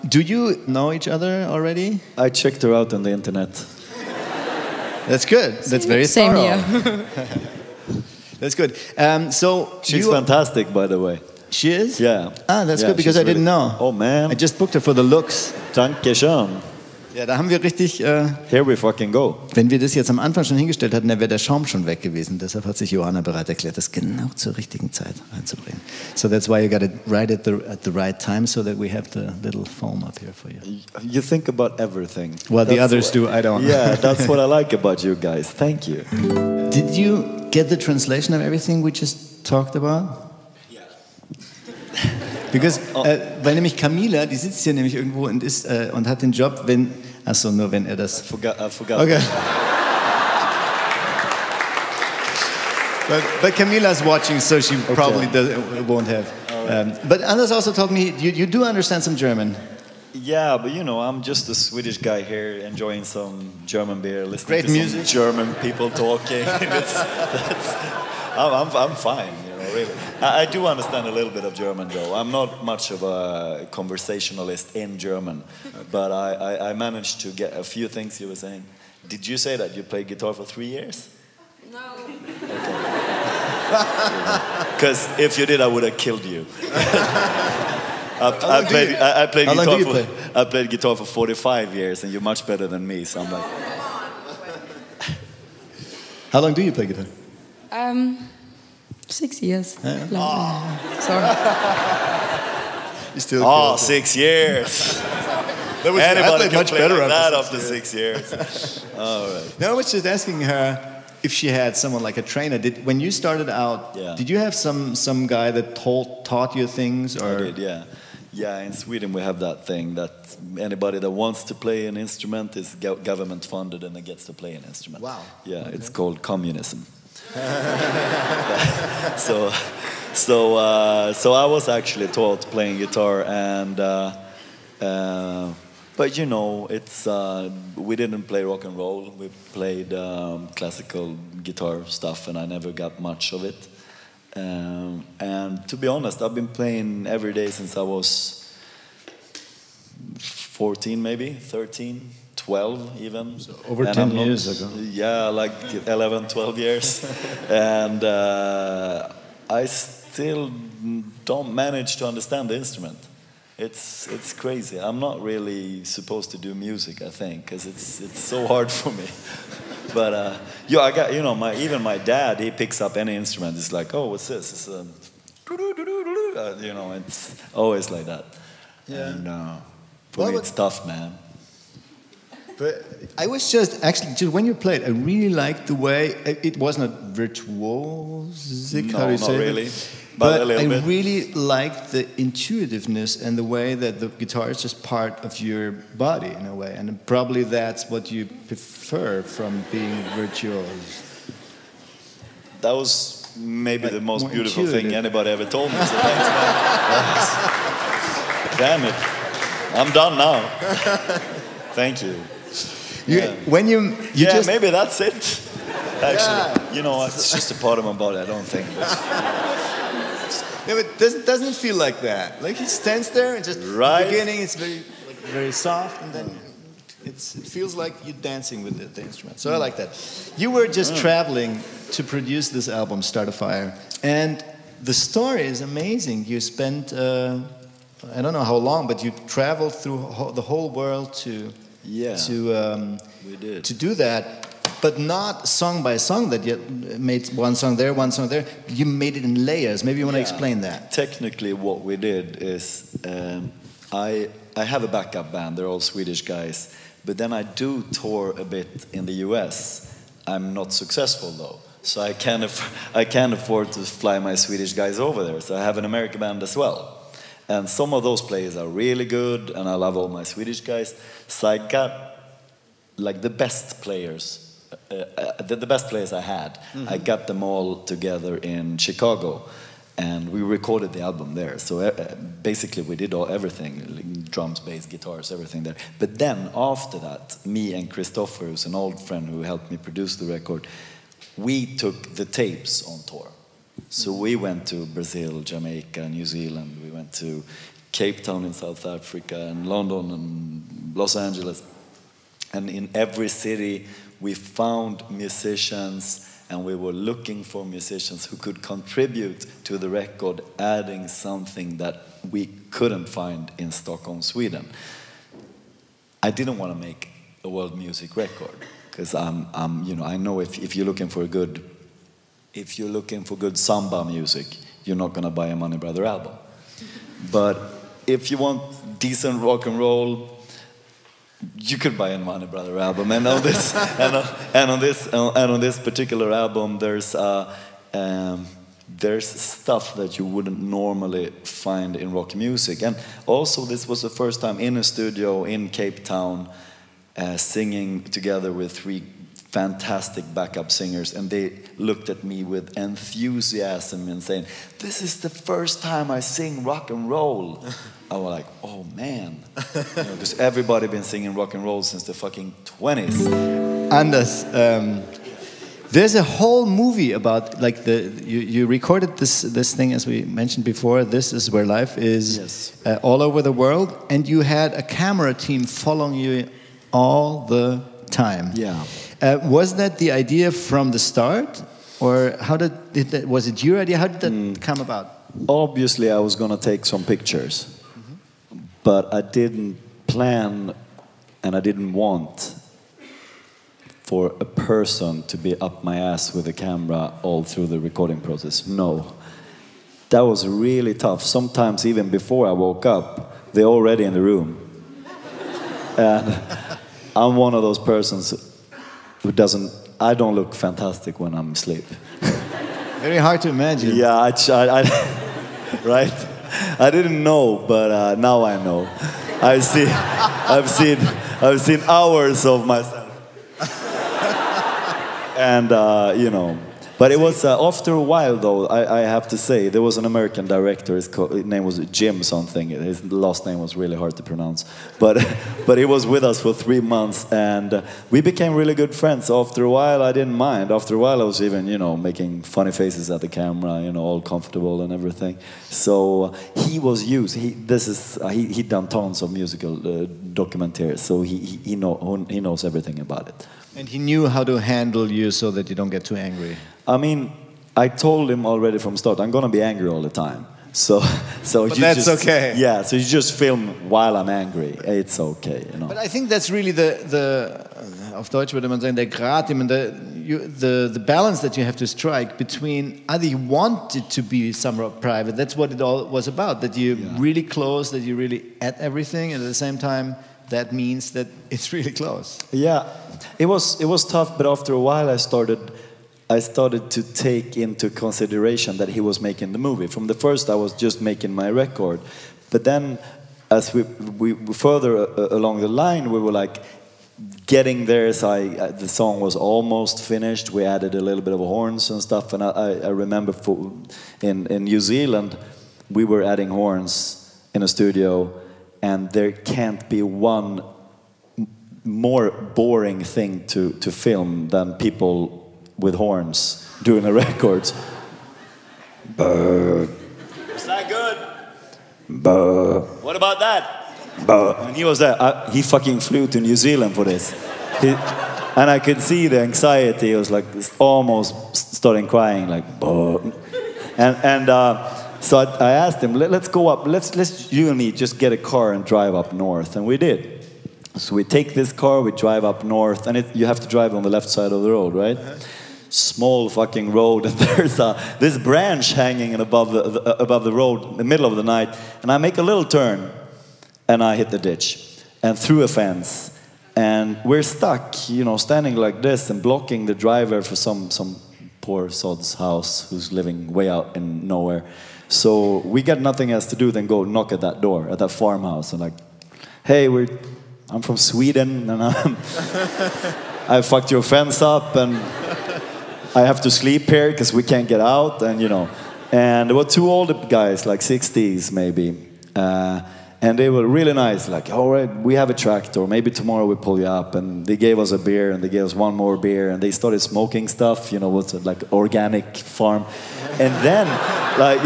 Do you know each other already? I checked her out on the internet. That's good. That's very Same thorough. here. That's good. So she's fantastic, by the way. She is? Yeah. Ah, that's good, because I didn't know. Oh, man. I just booked her for the looks. Danke schön. Ja, da haben wir richtig... Here we fucking go. Wenn wir das jetzt am Anfang schon hingestellt hatten, dann wäre der Schaum schon weg gewesen. Deshalb hat sich Johanna bereit erklärt, das genau zur richtigen Zeit reinzubringen. So that's why you got it right at the right time, so that we have the little foam up here for you. You think about everything. Well, the others do, I don't. Yeah, that's what I like about you guys. Thank you. Did you get the translation of everything we just talked about? Because, weil nämlich Camila, die sitzt hier nämlich irgendwo und und hat den Job, wenn, achso, nur wenn er das... I forgot. Okay. But Camila's watching, so she probably won't have. But Anders also told me, you do understand some German. Yeah, but you know, I'm just a Swedish guy here enjoying some German beer, listening Great to music. some German people talking. I'm fine, you know, really. I do understand a little bit of German, though. I'm not much of a conversationalist in German, but I managed to get a few things you were saying. Did you say that you played guitar for 3 years? No. Because if you did, I would have killed you. I played guitar for 45 years, and you're much better than me. So I'm like, how long do you play guitar? 6 years. Yeah. Sorry. You still 6 years. Anybody can play like that after 6 years. All right. No, I was just asking her if she had someone like a trainer. When you started out, did you have some guy that taught you things? Or? I did, yeah. Yeah, in Sweden we have that thing that anybody that wants to play an instrument is government funded and gets to play an instrument. Wow. Yeah, okay. It's called communism. So I was actually taught playing guitar, and but you know, it's we didn't play rock and roll. We played classical guitar stuff, and I never got much of it. And to be honest, I've been playing every day since I was 14, maybe 13, 12 even. So over 10 years ago. Yeah, like 11, 12 years. And I still don't manage to understand the instrument. It's crazy. I'm not really supposed to do music, I think, because it's so hard for me. But yeah, I got, you know, even my dad, he picks up any instrument. It's like, oh, what's this? It's you know, it's always like that. Yeah. And for me, it's tough, man. But I was just actually when you played, I really liked the way it wasn't a virtuosic. No, how do you not say really. It? But I really liked the intuitiveness and the way that the guitar is just part of your body in a way, and probably that's what you prefer from being virtuose. That was maybe the most beautiful intuitive thing anybody ever told me. So thanks, man. Damn it, I'm done now. Thank you. When you just maybe that's it. Actually, you know, it's just a part of my body. I don't think. No, it doesn't feel like that. Like he stands there and just in the beginning it's very soft, and then it feels like you're dancing with the instrument. So I like that. You were just traveling to produce this album, Start a Fire, and the story is amazing. You spent I don't know how long, but you traveled through the whole world to do that. But not song by song, that you made one song there, one song there. You made it in layers. Maybe you want to explain that. Technically, what we did is I have a backup band. They're all Swedish guys. But then I do tour a bit in the US. I'm not successful, though. So I can't afford to fly my Swedish guys over there. So I have an American band as well. And some of those players are really good, and I love all my Swedish guys. So I got like the best players. The best players I had, I got them all together in Chicago, and we recorded the album there. So basically we did everything, like drums, bass, guitars, everything there. But then after that, me and Christopher, who's an old friend who helped me produce the record, we took the tapes on tour. So we went to Brazil, Jamaica, New Zealand, we went to Cape Town in South Africa, and London, and Los Angeles. And in every city, we found musicians, and we were looking for musicians who could contribute to the record, adding something that we couldn't find in Stockholm, Sweden. I didn't want to make a world music record, because I know if you're looking for good samba music, you're not gonna buy a Moneybrother album. But if you want decent rock and roll, you could buy a Moneybrother album. And on this, and on this particular album, there's stuff that you wouldn't normally find in rock music. And also, this was the first time in a studio in Cape Town, singing together with 3 fantastic backup singers, and they looked at me with enthusiasm and saying, "This is the first time I sing rock and roll." I was like, "Oh man," because everybody been singing rock and roll since the fucking 20s. Anders, there's a whole movie about, like, you recorded this thing, as we mentioned before. This is where life is. Yes. All over the world, and you had a camera team following you all the time. Yeah. Was that the idea from the start, or was it your idea? How did that come about? Obviously, I was gonna take some pictures, but I didn't plan, and I didn't want for a person to be up my ass with a camera all through the recording process. No, that was really tough. Sometimes even before I woke up, they're already in the room, and I'm one of those persons who I don't look fantastic when I'm asleep. Very hard to imagine. Yeah, right? I didn't know, but now I know. I've seen hours of myself. And, but it was, after a while though, I have to say, there was an American director, his name was Jim something, his last name was really hard to pronounce, but he was with us for 3 months, and we became really good friends. After a while, I didn't mind. After a while, I was even, making funny faces at the camera, all comfortable and everything. So he was used, he'd done tons of musical documentaries, so he knows everything about it. And he knew how to handle you so that you don't get too angry. I mean, I told him already from start, I'm gonna be angry all the time. So but that's okay. Yeah, so you just film while I'm angry. It's okay, But I think that's really the auf Deutsch würde man sagen, der Grad, the balance that you have to strike between either you want it to be somewhat private, that's what it all was about, that you're really close, that you really at everything, and at the same time, that means that it's really close. Yeah, it was tough, but after a while I started to take into consideration that he was making the movie. From the first, I was just making my record, but then as we further along the line, we were like getting there. So the song was almost finished. We added a little bit of horns and stuff, and I remember in New Zealand, we were adding horns in a studio. And there can't be one more boring thing to film than people with horns doing a record. Burr. Is that good? Burr. What about that? Burr. And he was there. He fucking flew to New Zealand for this. And I could see the anxiety. He was like almost starting crying, like burr. So I asked him, let's go up, let's you and me just get a car and drive up north, and we did. So we take this car, we drive up north, and you have to drive on the left side of the road, right? Small fucking road, and there's this branch hanging above the road in the middle of the night, and I make a little turn, and I hit the ditch, and through a fence, and we're stuck, standing like this and blocking the driver for some poor sod's house who's living way out in nowhere. So we got nothing else to do than go knock at that door, at that farmhouse, and like, "Hey, I'm from Sweden, and I fucked your fence up, and I have to sleep here because we can't get out," and And there were 2 older guys, like 60s maybe, and they were really nice, like, "All right, we have a tractor, maybe tomorrow we pull you up," and they gave us a beer, and they gave us 1 more beer, and they started smoking stuff, what's it, like organic farm, and then, like,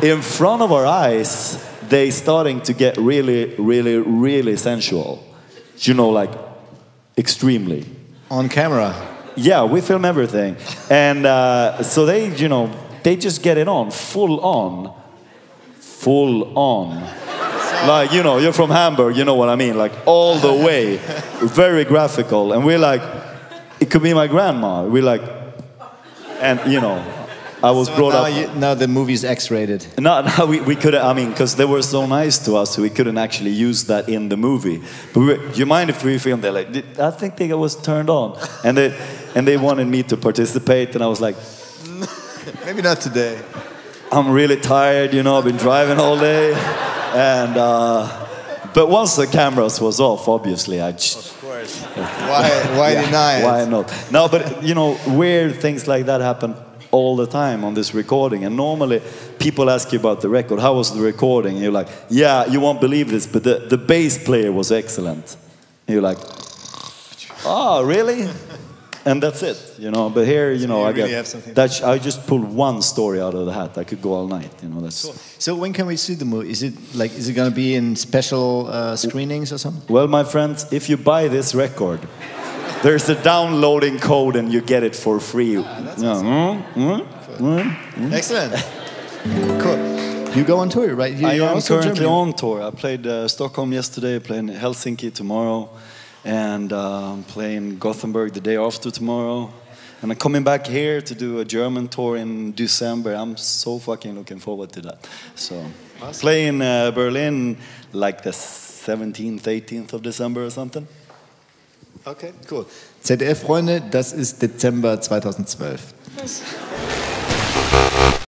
in front of our eyes, they starting to get really, really, really sensual. You know, like extremely. On camera. Yeah, we film everything. And so they, you know, they just get it on, full on. Full on. Like, you know, you're from Hamburg, you know what I mean? Like, all the way. Very graphical. And we're like, it could be my grandma. We're like, and, you know, I was brought up. Now the movie's X-rated. No, we couldn't, I mean, because they were so nice to us, so we couldn't actually use that in the movie. But do you mind if we filmed it? Like, I think they was turned on. And they wanted me to participate, and I was like, maybe not today. I'm really tired, you know, I've been driving all day. And, but once the cameras was off, obviously, I just... Of course. Why deny it? Why not? No, but, you know, weird things like that happen all the time on this recording. And normally, people ask you about the record. How was the recording? And you're like, yeah, you won't believe this, but the bass player was excellent. And you're like, oh, really? And that's it, you know. But here, you know, I just pulled one story out of the hat. I could go all night, you know. That's cool. So when can we see the movie? Is it going to be in special screenings or something? Well, my friends, if you buy this record, there's a downloading code and you get it for free. That's awesome. Excellent. Cool. You go on tour, right? I am currently on tour. I played Stockholm yesterday, playing Helsinki tomorrow. And playing Gothenburg the day after tomorrow. And I'm coming back here to do a German tour in December. I'm so fucking looking forward to that. So, awesome. Playing Berlin like the 17th, 18th of December or something. Okay, cool. ZDF-Freunde, das ist Dezember 2012.